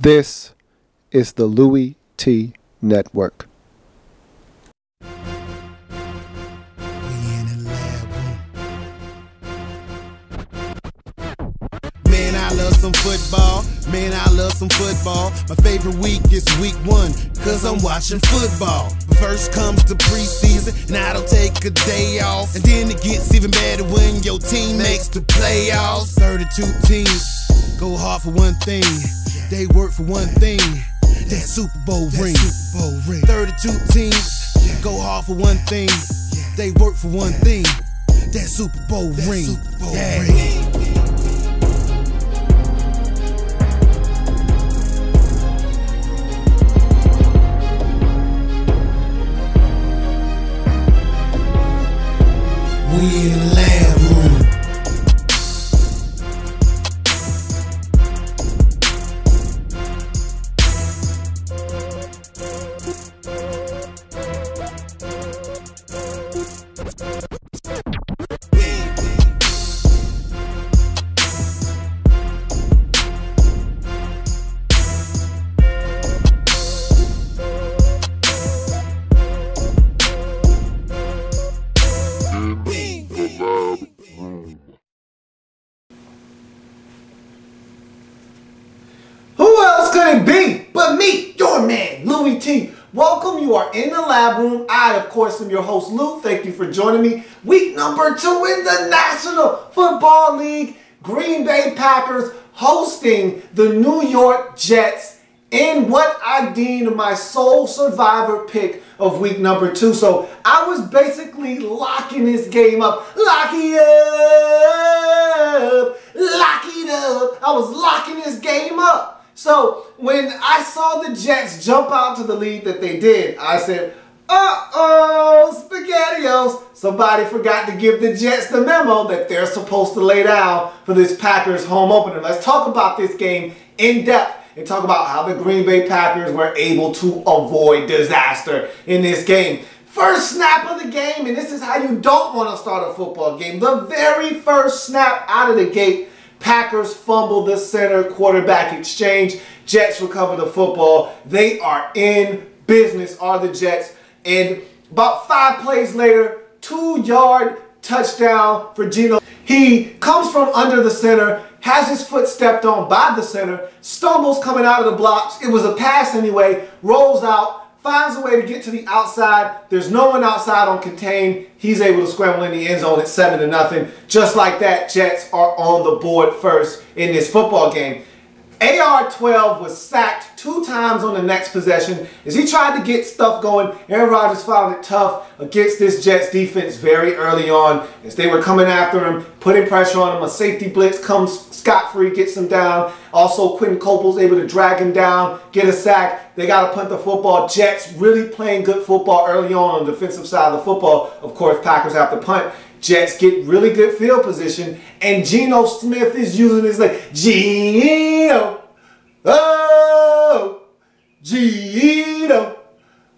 This is the Louie T Network. Man, I love some football. Man, I love some football. My favorite week is week 1, cause I'm watching football. First comes the preseason, and I don't take a day off. And then it gets even better when your team makes the playoffs. 32 teams go hard for one thing. They work for one thing. That Super Bowl ring. 32 teams go hard for one thing. They work for one thing. That Super Bowl ring. We in the lab room. Who else could it be but me, your man, Louie T? Welcome, you are in the lab room. I, of course, am your host, Lou. Thank you for joining me. Week number 2 in the National Football League. Green Bay Packers hosting the New York Jets in what I deemed my sole survivor pick of week number 2. So I was basically locking this game up. Lock it up. Lock it up. I was locking this game up. So when I saw the Jets jump out to the lead that they did, I said, uh-oh, SpaghettiOs. Somebody forgot to give the Jets the memo that they're supposed to lay down for this Packers home opener. Let's talk about this game in depth and talk about how the Green Bay Packers were able to avoid disaster in this game. First snap of the game, and this is how you don't want to start a football game. The very first snap out of the gate, Packers fumble the center quarterback exchange. Jets recover the football. They are in business, are the Jets. And about 5 plays later, 2-yard touchdown for Geno. He comes from under the center, has his foot stepped on by the center, stumbles coming out of the blocks. It was a pass anyway, rolls out, finds a way to get to the outside. There's no one outside on contain. He's able to scramble in the end zone at 7-0. Just like that, Jets are on the board first in this football game. AR-12 was sacked 2 times on the next possession as he tried to get stuff going. Aaron Rodgers found it tough against this Jets defense very early on as they were coming after him, putting pressure on him. A safety blitz comes scot-free, gets him down. Also, Quentin Copel's able to drag him down, get a sack. They got to punt the football. Jets really playing good football early on the defensive side of the football. Of course, Packers have to punt. Jets get really good field position, and Geno Smith is using his leg. Geno, oh, Geno,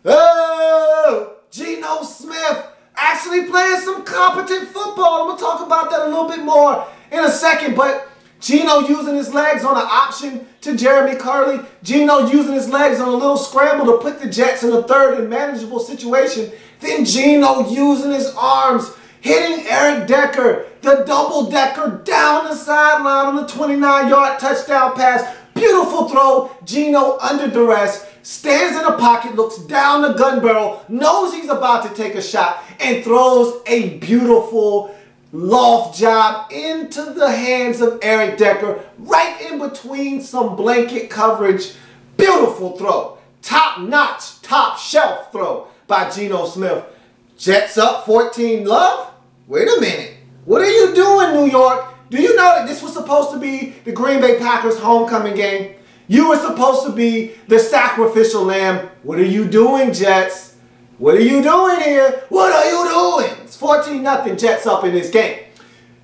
oh, Geno Smith actually playing some competent football. I'm going to talk about that a little bit more in a second, but Geno using his legs on an option to Jeremy Curley. Geno using his legs on a little scramble to put the Jets in a third and manageable situation. Then Geno using his arms, hitting Eric Decker, the double-decker down the sideline on the 29-yard touchdown pass. Beautiful throw. Geno under duress, stands in a pocket, looks down the gun barrel, knows he's about to take a shot, and throws a beautiful loft job into the hands of Eric Decker, right in between some blanket coverage. Beautiful throw. Top-notch, top-shelf throw by Geno Smith. Jets up 14 love? Wait a minute. What are you doing, New York? Do you know that this was supposed to be the Green Bay Packers homecoming game? You were supposed to be the sacrificial lamb. What are you doing, Jets? What are you doing here? What are you doing? It's 14-0 Jets up in this game.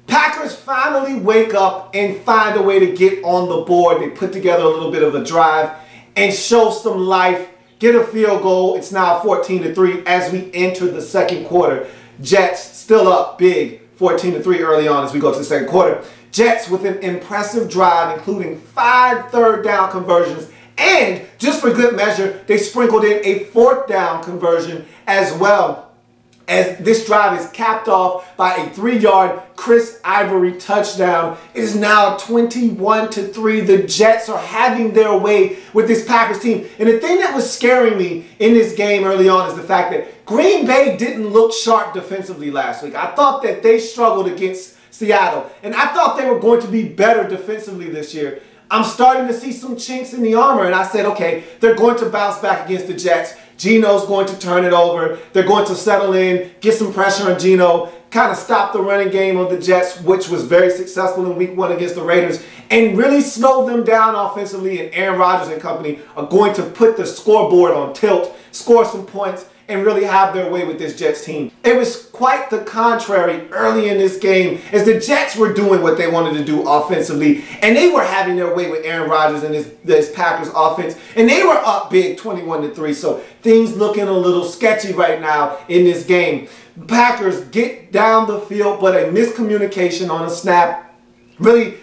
Packers finally wake up and find a way to get on the board. They put together a little bit of a drive and show some life. Get a field goal. It's now 14-3 as we enter the second quarter. Jets still up big, 14-3 early on as we go to the second quarter. Jets with an impressive drive, including 5 third down conversions And just for good measure, they sprinkled in a 4th down conversion as well, as this drive is capped off by a 3-yard Chris Ivory touchdown. It is now 21-3. The Jets are having their way with this Packers team. And the thing that was scaring me in this game early on is the fact that Green Bay didn't look sharp defensively last week. I thought that they struggled against Seattle, and I thought they were going to be better defensively this year. I'm starting to see some chinks in the armor, and I said, okay, they're going to bounce back against the Jets. Geno's going to turn it over. They're going to settle in, get some pressure on Geno, kind of stop the running game of the Jets, which was very successful in week 1 against the Raiders, and really slow them down offensively. And Aaron Rodgers and company are going to put the scoreboard on tilt, score some points, and really have their way with this Jets team. It was quite the contrary early in this game, as the Jets were doing what they wanted to do offensively, and they were having their way with Aaron Rodgers and this Packers offense, and they were up big 21-3, so things looking a little sketchy right now in this game. Packers get down the field, but a miscommunication on a snap. Really,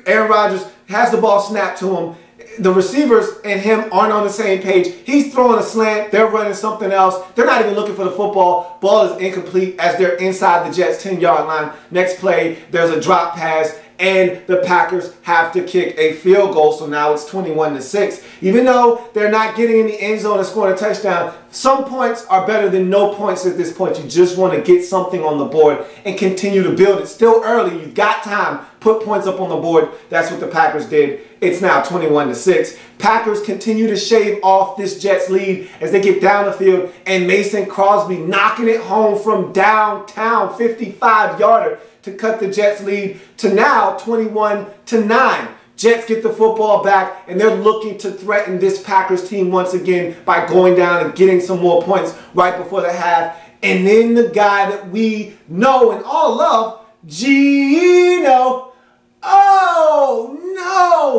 Aaron Rodgers has the ball snapped to him. The receivers and him aren't on the same page. He's throwing a slant. They're running something else. They're not even looking for the football. Ball is incomplete as they're inside the Jets' 10-yard line. Next play, there's a drop pass, and the Packers have to kick a field goal. So now it's 21-6. Even though they're not getting in the end zone and scoring a touchdown, some points are better than no points at this point. You just want to get something on the board and continue to build. It's still early. You've got time. Put points up on the board. That's what the Packers did. It's now 21-6. Packers continue to shave off this Jets lead as they get down the field, and Mason Crosby knocking it home from downtown, 55-yarder to cut the Jets lead to now 21-9. Jets get the football back, and they're looking to threaten this Packers team once again by going down and getting some more points right before the half. And then the guy that we know and all love, Geno,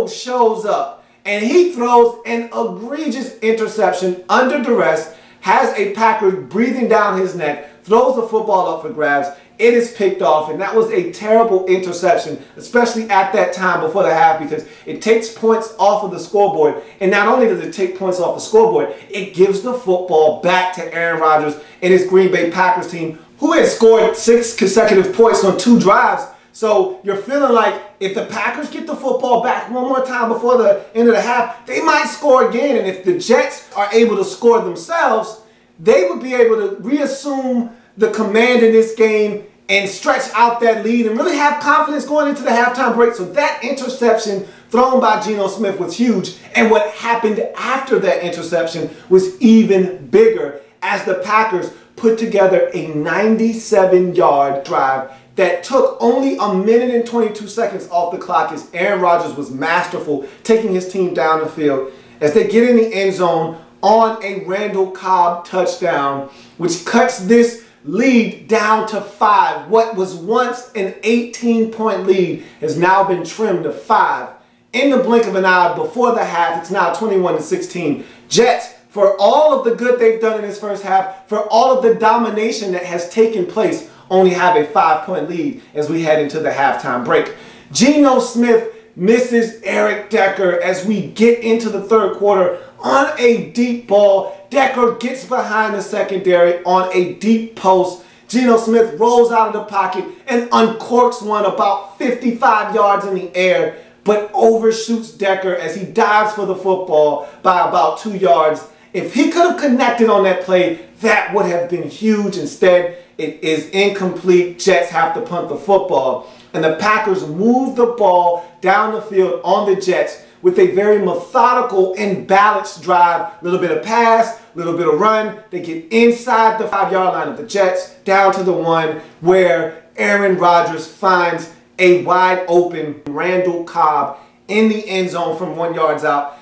shows up, and he throws an egregious interception under duress, has a Packer breathing down his neck, throws the football up for grabs. It is picked off, and that was a terrible interception, especially at that time before the half, because it takes points off of the scoreboard. And not only does it take points off the scoreboard, it gives the football back to Aaron Rodgers and his Green Bay Packers team, who had scored 6 consecutive points on 2 drives. So you're feeling like if the Packers get the football back one more time before the end of the half, they might score again. And if the Jets are able to score themselves, they would be able to reassume the command in this game and stretch out that lead and really have confidence going into the halftime break. So that interception thrown by Geno Smith was huge. And what happened after that interception was even bigger, as the Packers put together a 97-yard drive that took only 1 minute and 22 seconds off the clock, as Aaron Rodgers was masterful taking his team down the field as they get in the end zone on a Randall Cobb touchdown, which cuts this lead down to 5. What was once an 18-point lead has now been trimmed to 5. In the blink of an eye before the half, it's now 21-16. Jets, for all of the good they've done in this first half, for all of the domination that has taken place, only have a 5-point lead as we head into the halftime break. Geno Smith misses Eric Decker as we get into the third quarter on a deep ball. Decker gets behind the secondary on a deep post. Geno Smith rolls out of the pocket and uncorks one about 55 yards in the air, but overshoots Decker as he dives for the football by about 2 yards. If he could have connected on that play, that would have been huge. Instead, it is incomplete. Jets have to punt the football. And the Packers move the ball down the field on the Jets with a very methodical and balanced drive. A little bit of pass, a little bit of run. They get inside the 5-yard line of the Jets, down to the 1, where Aaron Rodgers finds a wide open Randall Cobb in the end zone from 1 yard out.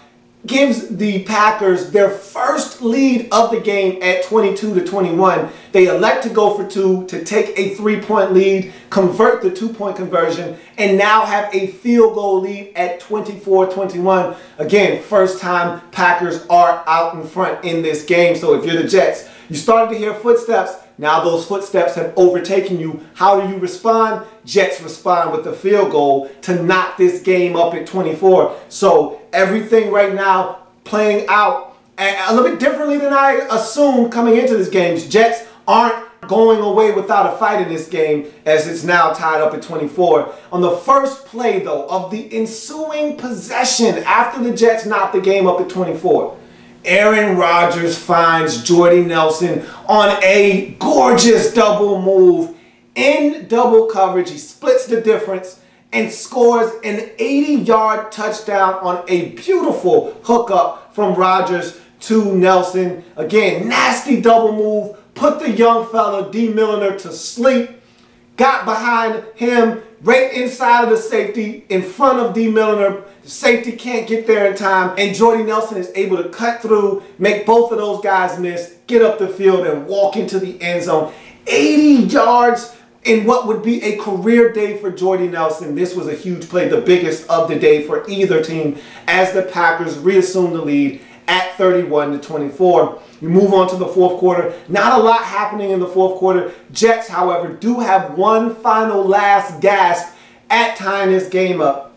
Gives the Packers their first lead of the game at 22-21. They elect to go for 2 to take a 3-point lead, convert the 2-point conversion, and now have a field goal lead at 24-21. Again, first time Packers are out in front in this game. So if you're the Jets, you started to hear footsteps. Now those footsteps have overtaken you. How do you respond? Jets respond with the field goal to knock this game up at 24. So everything right now playing out a little bit differently than I assumed coming into this game. Jets aren't going away without a fight in this game, as it's now tied up at 24. On the first play, though, of the ensuing possession after the Jets knocked the game up at 24, Aaron Rodgers finds Jordy Nelson on a gorgeous double move in double coverage. He splits the difference and scores an 80-yard touchdown on a beautiful hookup from Rodgers to Nelson. Again, nasty double move. Put the young fella, D. Milliner, to sleep. Got behind him, right inside of the safety, in front of D. Milliner. The safety can't get there in time, and Jordy Nelson is able to cut through, make both of those guys miss, get up the field, and walk into the end zone. 80 yards in what would be a career day for Jordy Nelson. This was a huge play, the biggest of the day for either team, as the Packers reassume the lead at 31-24. We move on to the fourth quarter. Not a lot happening in the fourth quarter. Jets, however, do have one final last gasp at tying this game up.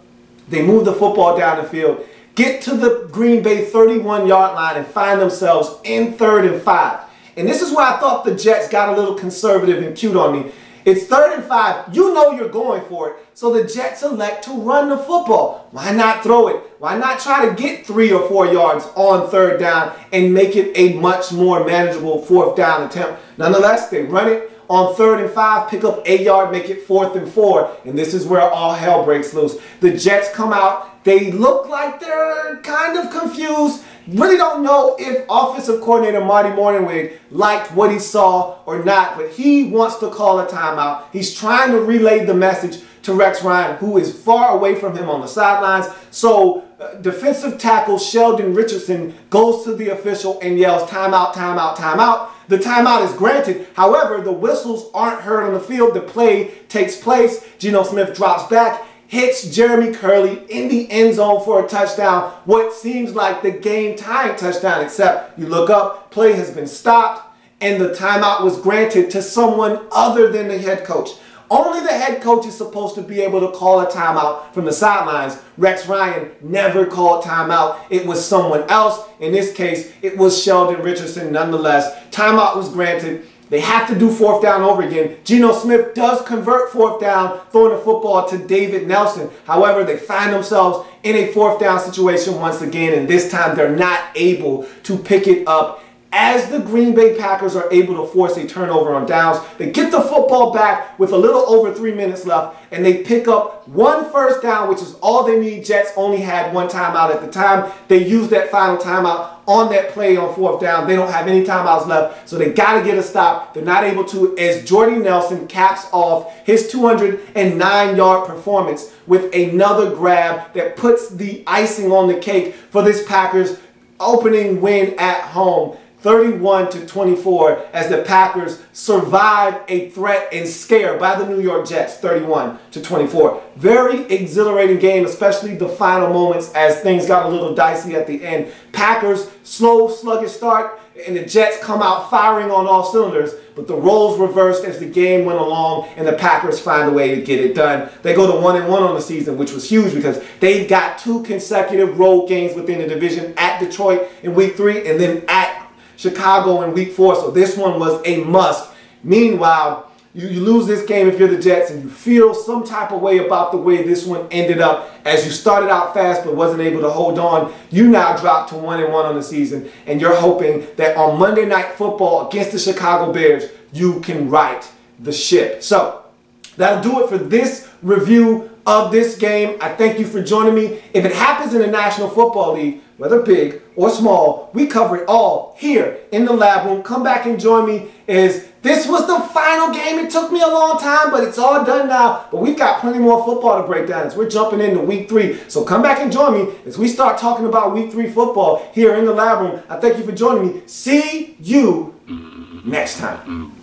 They move the football down the field, get to the Green Bay 31-yard line, and find themselves in 3rd and 5. And this is where I thought the Jets got a little conservative and cute on me. It's 3rd and 5. You know you're going for it. So the Jets elect to run the football. Why not throw it? Why not try to get 3 or 4 yards on 3rd down and make it a much more manageable 4th down attempt? Nonetheless, they run it on 3rd and 5, pick up a yard, make it 4th and 4. And this is where all hell breaks loose. The Jets come out. They look like they're kind of confused. Really don't know if offensive coordinator Marty Morningwig liked what he saw or not, but he wants to call a timeout. He's trying to relay the message to Rex Ryan, who is far away from him on the sidelines. So defensive tackle Sheldon Richardson goes to the official and yells, timeout, timeout, timeout. The timeout is granted. However, the whistles aren't heard on the field. The play takes place. Geno Smith drops back, hits Jeremy Curley in the end zone for a touchdown. What seems like the game-tying touchdown, except you look up, play has been stopped, and the timeout was granted to someone other than the head coach. Only the head coach is supposed to be able to call a timeout from the sidelines. Rex Ryan never called timeout. It was someone else. In this case, it was Sheldon Richardson nonetheless. Timeout was granted. They have to do 4th down over again. Geno Smith does convert 4th down, throwing the football to David Nelson. However, they find themselves in a 4th down situation once again, and this time they're not able to pick it up. As the Green Bay Packers are able to force a turnover on downs, they get the football back with a little over 3 minutes left, and they pick up 1 first down, which is all they need. Jets only had 1 timeout at the time. They used that final timeout on that play on 4th down. They don't have any timeouts left, so they got to get a stop. They're not able to, as Jordy Nelson caps off his 209-yard performance with another grab that puts the icing on the cake for this Packers opening win at home. 31-24, as the Packers survive a threat and scare by the New York Jets, 31-24. Very exhilarating game, especially the final moments as things got a little dicey at the end. Packers, slow, sluggish start, and the Jets come out firing on all cylinders, but the roles reversed as the game went along, and the Packers find a way to get it done. They go to 1-1 on the season, which was huge because they got 2 consecutive road games within the division, at Detroit in week 3 and then at Chicago in week 4, so this one was a must. Meanwhile, you lose this game if you're the Jets and you feel some type of way about the way this one ended up, as you started out fast but wasn't able to hold on. You now drop to 1-1 on the season, and you're hoping that on Monday Night Football against the Chicago Bears, you can right the ship. So that'll do it for this review of this game. I thank you for joining me. If it happens in the National Football League, whether big or small, we cover it all here in the lab room. Come back and join me, as this was the final game. It took me a long time, but it's all done now. But we've got plenty more football to break down as we're jumping into week 3. So come back and join me as we start talking about week 3 football here in the lab room. I thank you for joining me. See you next time.